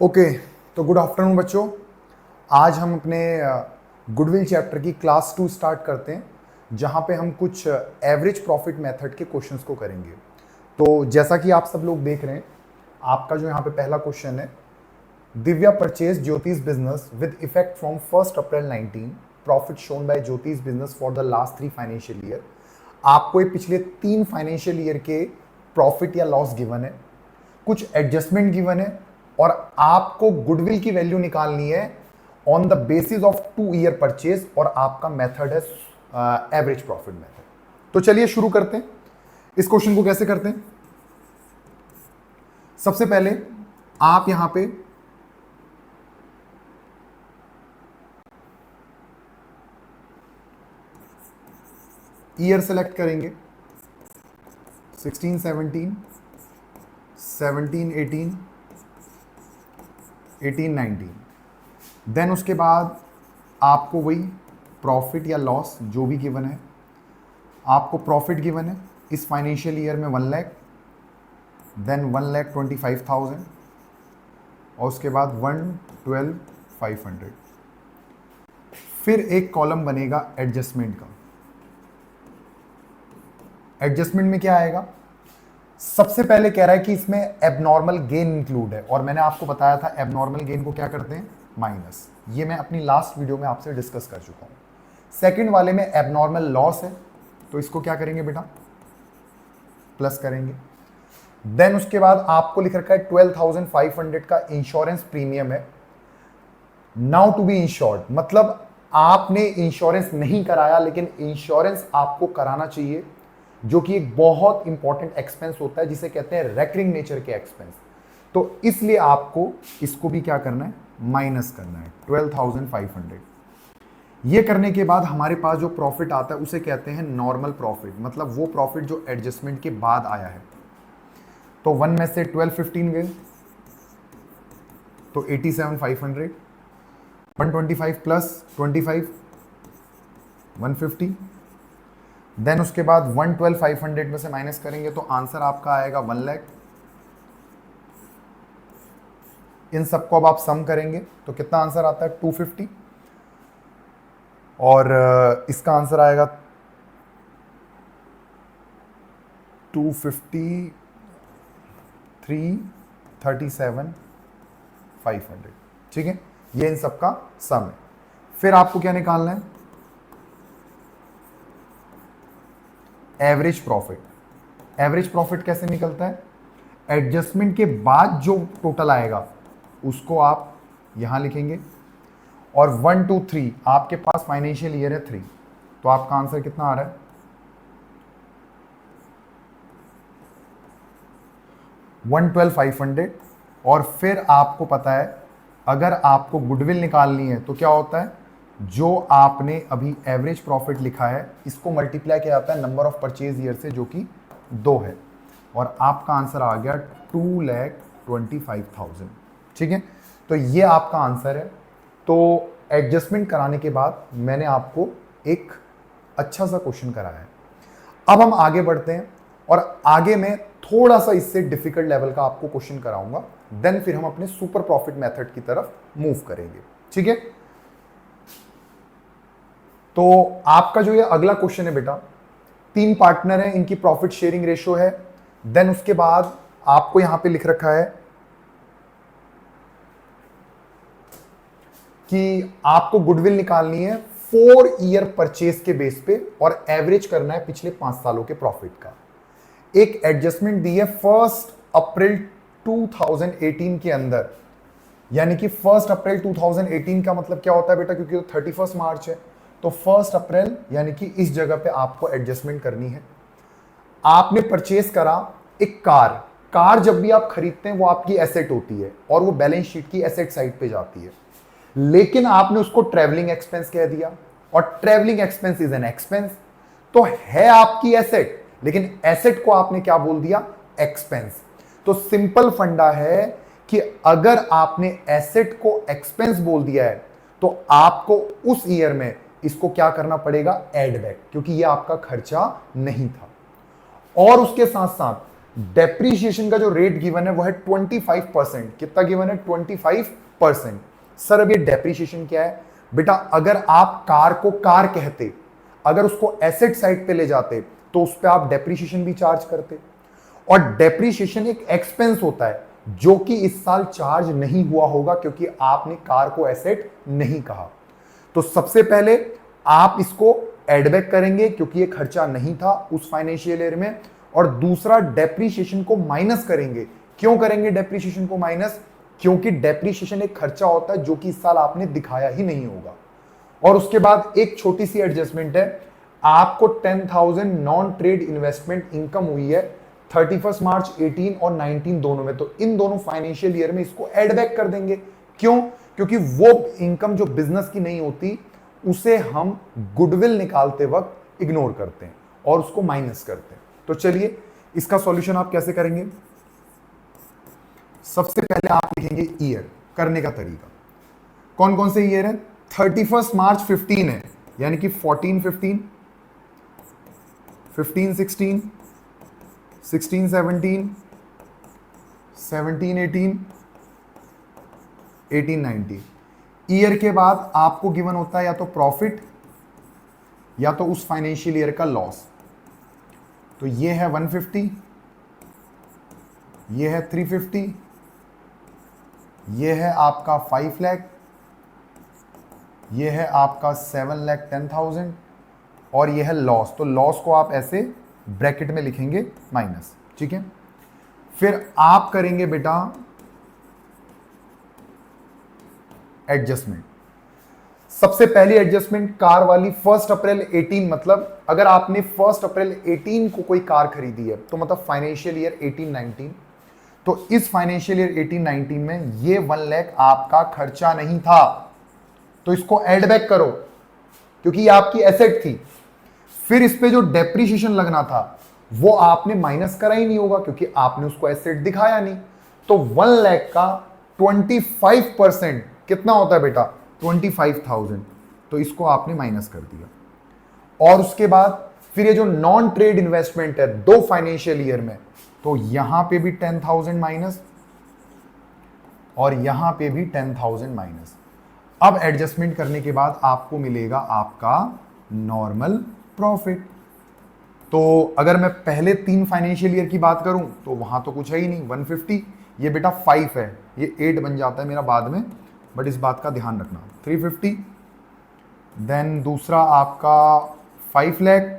Okay, तो good afternoon बच्चों। आज हम अपने गुडविल चैप्टर की क्लास 2 स्टार्ट करते हैं, जहां पे हम कुछ एवरेज प्रॉफिट मेथड के क्वेश्चंस को करेंगे। तो जैसा कि आप सब लोग देख रहे हैं, आपका जो यहाँ पे पहला क्वेश्चन है, Divya purchase Jyotish business with effect from 1 April 19, profit shown by Jyotish business for the last 3 financial year. आपको ये पिछले 3 फाइनेंशियल ईयर के प्रॉफिट या लॉस गिवन है, कुछ एडजस्टमेंट गिवन है, और आपको गुडविल की वैल्यू निकालनी है on the basis of 2 year purchase, और आपका मेथड है एवरेज प्रॉफिट मेथड। तो चलिए शुरू करते हैं। इस क्वेश्चन को कैसे करते हैं? सबसे पहले आप यहां पे ईयर सेलेक्ट करेंगे, 16, 17, 17, 18, 18, 19। देन उसके बाद आपको वही प्रॉफिट या लॉस जो भी गिवन है, आपको प्रॉफिट गिवन है इस फाइनेंशियल ईयर में 1 लाख, देन 1,25,000, और उसके बाद 112,500। फिर एक कॉलम बनेगा एडजस्टमेंट का। एडजस्टमेंट में क्या आएगा? सबसे पहले कह रहा है कि इसमें एबनॉर्मल गेन इंक्लूड है, और मैंने आपको बताया था एबनॉर्मल गेन को क्या करते हैं, माइनस। ये मैं अपनी लास्ट वीडियो में आपसे डिस्कस कर चुका हूं। सेकंड वाले में एबनॉर्मल लॉस है, तो इसको क्या करेंगे बेटा, प्लस करेंगे। देन उसके बाद आपको लिख रखा है 12,500 का इंश्योरेंस प्रीमियम है, नाउ टू बी इंश्योर्ड, मतलब आपने इंश्योरेंस नहीं कराया लेकिन इंश्योरेंस आपको कराना चाहिए, जो कि एक बहुत इंपॉर्टेंट एक्सपेंस होता है, जिसे कहते हैं रेकरिंग नेचर के एक्सपेंस। तो इसलिए आपको इसको भी क्या करना है, माइनस करना है 12,500। ये करने के बाद हमारे पास जो प्रॉफिट आता है उसे कहते हैं नॉर्मल प्रॉफिट, मतलब वो प्रॉफिट जो एडजस्टमेंट के बाद आया है। तो 1 में से 1215 गए तो 87,500, 125 प्लस 25 150। देन उसके बाद 112,500 में से माइनस करेंगे तो आंसर आपका आएगा 1 लाख। इन सबको अब आप सम करेंगे तो कितना आंसर आता है, 250, और इसका आंसर आएगा 250, 337,500। ठीक है, ये इन सबका सम है। फिर आपको क्या निकालना है, एवरेज प्रॉफिट। एवरेज प्रॉफिट कैसे निकलता है, एडजस्टमेंट के बाद जो टोटल आएगा उसको आप यहां लिखेंगे, और 1 2 3 आपके पास फाइनेंशियल ईयर है 3, तो आपका आंसर कितना आ रहा है, 112,500। और फिर आपको पता है अगर आपको गुडविल निकालनी है तो क्या होता है, जो आपने अभी एवरेज प्रॉफिट लिखा है इसको मल्टीप्लाई किया जाता है नंबर ऑफ परचेज ईयर से, जो कि 2 है, और आपका आंसर आ गया 2,25,000। ठीक है, तो ये आपका आंसर है। तो एडजस्टमेंट कराने के बाद मैंने आपको एक अच्छा सा क्वेश्चन कराया है। अब हम आगे बढ़ते हैं, और आगे मैं थोड़ा सा इससे डिफिकल्ट लेवल का आपको क्वेश्चन कराऊंगा, देन फिर हम अपने सुपर प्रॉफिट मेथड की तरफ मूव करेंगे। ठीक है, तो आपका जो ये अगला क्वेश्चन है बेटा, 3 पार्टनर हैं, इनकी प्रॉफिट शेयरिंग रेशियो है। देन उसके बाद आपको यहां पे लिख रखा है कि आपको गुडविल निकालनी है 4 ईयर परचेज के बेस पे, और एवरेज करना है पिछले 5 सालों के प्रॉफिट का। एक एडजस्टमेंट दी है 1 अप्रैल 2018 के अंदर, यानी कि 1 अप्रैल 2018 का मतलब क्या होता है बेटा, क्योंकि 31 मार्च है, तो 1 अप्रैल यानी कि इस जगह पे आपको एडजस्टमेंट करनी है। आपने परचेस करा एक कार। कार जब भी आप खरीदते हैं वो आपकी एसेट होती है, और वो बैलेंस शीट की एसेट साइड पे जाती है, लेकिन आपने उसको ट्रैवलिंग एक्सपेंस कह दिया, और travelling expense is an expense, तो है आपकी एसेट, लेकिन एसेट को आपने क्या बोल दिया, एक्सपेंस। तो सिंपल फंडा है कि अगर आपने एसेट को एक्सपेंस बोल दिया है तो आपको उस ईयर में इसको क्या करना पड़ेगा, एड बैक, क्योंकि ये आपका खर्चा नहीं था। और उसके साथ साथ डेप्रीशिएशन का जो रेट गिवन है वो है 25%। कितना गिवन है? 25%। सर अब ये डेप्रीशिएशन क्या है? बेटा अगर आप कार को कार कहते, अगर उसको एसेट साइड पे ले जाते तो उस पर आप डेप्रीशिएशन भी चार्ज करते, और डेप्रीशिएशन एक एक्सपेंस होता है जो कि इस साल चार्ज नहीं हुआ होगा क्योंकि आपने कार को एसेट नहीं कहा। तो सबसे पहले आप इसको एड बैक करेंगे क्योंकि ये खर्चा नहीं था उस फाइनेंशियल ईयर में, और दूसरा डेप्रीशिएशन को माइनस करेंगे। क्यों करेंगे डेप्रीशिएशन को माइनस? क्योंकि डेप्रीशिएशन एक खर्चा होता है जो कि इस साल आपने दिखाया ही नहीं होगा। और उसके बाद एक छोटी सी एडजस्टमेंट है, आपको 10,000 नॉन ट्रेड इन्वेस्टमेंट इनकम हुई है 31 मार्च 18 और 19 दोनों में, तो इन दोनों फाइनेंशियल ईयर में इसको एड बैक कर देंगे। क्यों? क्योंकि वो इनकम जो बिजनेस की नहीं होती उसे हम गुडविल निकालते वक्त इग्नोर करते हैं और उसको माइनस करते हैं। तो चलिए इसका सॉल्यूशन आप कैसे करेंगे? सबसे पहले आप लिखेंगे ईयर। करने का तरीका, कौन कौन से ईयर है? 31 मार्च 15 है, यानी कि 14-15, 15-16, 16-17, 17-18, 18-19। ईयर के बाद आपको गिवन होता है या तो प्रॉफिट या तो उस फाइनेंशियल ईयर का लॉस। तो ये है 150, ये है 350, ये है आपका 5 लाख, ये है आपका 7,10,000 और ये है लॉस। तो लॉस को आप ऐसे ब्रैकेट में लिखेंगे माइनस, ठीक है। फिर आप करेंगे बेटा एडजस्टमेंट। सबसे पहली एडजस्टमेंट कार वाली 1 अप्रैल 18, मतलब अगर आपने 1 अप्रैल 18 को कोई कार खरीदी है तो मतलब फाइनेंशियल ईयर 18-19, तो इस फाइनेंशियल ईयर 18-19 में ये 1 लाख आपका खर्चा नहीं था, तो इसको ऐड बैक करो क्योंकि ये आपकी एसेट थी। फिर इस पे जो डेप्रीशिएशन लगना था वो आपने माइनस करा ही नहीं होगा क्योंकि आपने उसको एसेट दिखाया नहीं। तो 1 लाख का 25% कितना होता है बेटा? 25,000। तो इसको आपने माइनस कर दिया। और उसके बाद फिर ये जो नॉन ट्रेड इन्वेस्टमेंट है 2 फाइनेंशियल ईयर में, तो यहां पे भी 10,000 माइनस और यहां पे भी 10,000 माइनस। अब एडजस्टमेंट करने के बाद आपको मिलेगा आपका नॉर्मल प्रॉफिट। तो अगर मैं पहले 3 फाइनेंशियल ईयर की बात करूं तो वहां तो कुछ है ही नहीं, 150, ये बेटा 5 है, ये 8 बन जाता है मेरा बाद में, बट इस बात का ध्यान रखना। 350, देन दूसरा आपका 5 लाख,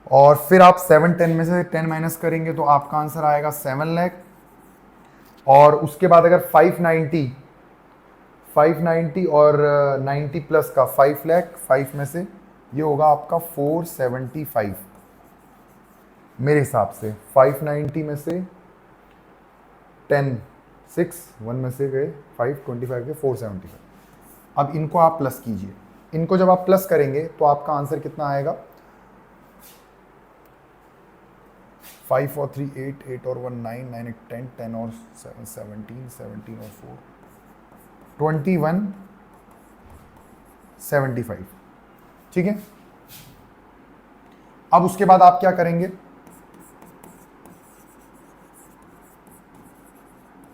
और फिर आप 7-10 में से 10 माइनस करेंगे तो आपका आंसर आएगा 7 लाख। और उसके बाद अगर 590 और 90 प्लस का 5 लाख, 5 में से ये होगा आपका 475 मेरे हिसाब से। 590 में से 10, 6, 1 में से गए 5, 25 के 475। अब इनको आप प्लस कीजिए। इनको जब आप प्लस करेंगे तो आपका आंसर कितना आएगा? 5 और 3 8, 8 और 1 9, 9 8 10, 10 और 7 17, 17 और 4 2175, ठीक है। अब उसके बाद आप क्या करेंगे?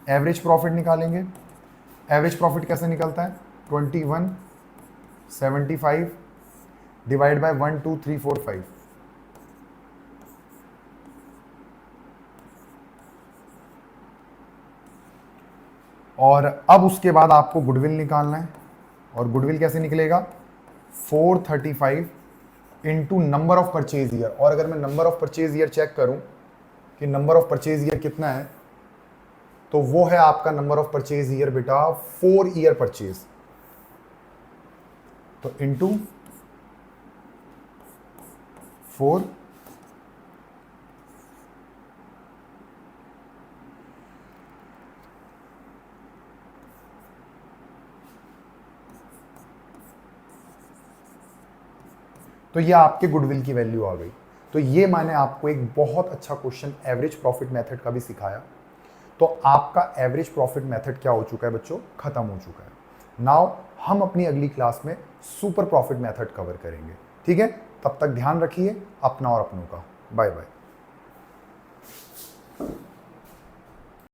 एवरेज प्रॉफिट निकालेंगे। एवरेज प्रॉफिट कैसे निकलता है? 2175 डिवाइड बाय 1 2 3 4 5। और अब उसके बाद आपको गुडविल निकालना है, और गुडविल कैसे निकलेगा? 435 into number of purchase year. और अगर मैं number of purchase year check करूं कि नंबर ऑफ परचेज ईयर कितना है, तो वो है आपका नंबर ऑफ परचेज ईयर बेटा 4 ईयर परचेज, तो इंटू 4। तो ये आपके गुडविल की वैल्यू आ गई। तो ये मैंने आपको एक बहुत अच्छा क्वेश्चन एवरेज प्रॉफिट मेथड का भी सिखाया। तो आपका एवरेज प्रॉफिट मेथड क्या हो चुका है बच्चों? खत्म हो चुका है। नाउ हम अपनी अगली क्लास में सुपर प्रॉफिट मेथड कवर करेंगे, ठीक है। तब तक ध्यान रखिए अपना और अपनों का। Bye bye. है।